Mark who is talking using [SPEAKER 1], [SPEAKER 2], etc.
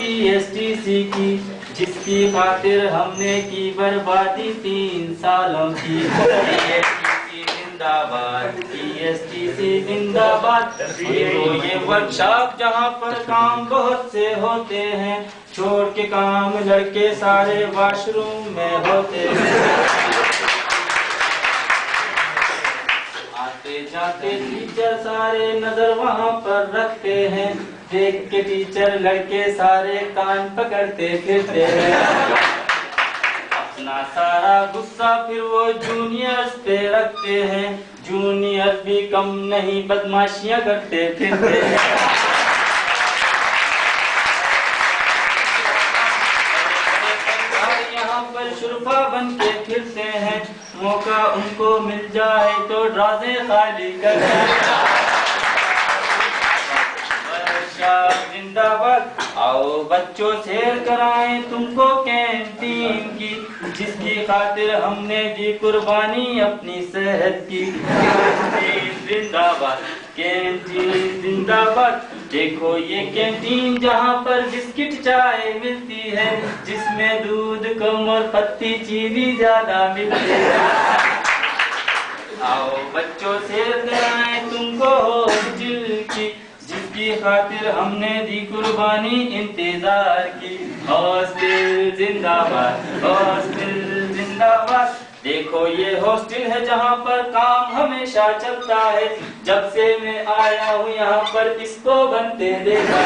[SPEAKER 1] TSTC की, जिसकी खातिर हमने की बर्बादी 3 सालों की। TSTC जिंदाबाद, TSTC जिंदाबाद। ये वर्कशॉप जहाँ पर काम बहुत से होते हैं, छोड़ के काम लड़के सारे वॉशरूम में होते हैं। आते जाते टीचर सारे नजर वहाँ पर रखते हैं, देख के टीचर लड़के सारे कान पकड़ते फिरते हैं। अपना सारा गुस्सा फिर वो जूनियर्स पे रखते हैं, जूनियर भी कम नहीं बदमाशियां करते फिरते हैं। यहाँ पर शुरफा बन के फिरते हैं, मौका उनको मिल जाए तो ड्राजे खाली करते। जिंदाबाद। आओ बच्चों शेयर कराएं तुमको कैंटीन की, जिसकी खातिर हमने दी कुर्बानी अपनी सेहत की। कैंटीन जिंदाबाद, कैंटीन जिंदाबाद। देखो ये कैंटीन जहाँ पर बिस्किट चाय मिलती है, जिसमें दूध कम और पत्ती चीनी ज्यादा मिलती है। आओ बच्चों शेयर कराएं तुमको हॉस्टल की, जिसकी खातिर हमने दी कुर्बानी इंतजार की। हॉस्टल जिंदाबाद, हॉस्टल जिंदाबाद। देखो ये हॉस्टल है जहाँ पर काम हमेशा चलता है, जब से मैं आया हूँ यहाँ पर इसको बनते देखा।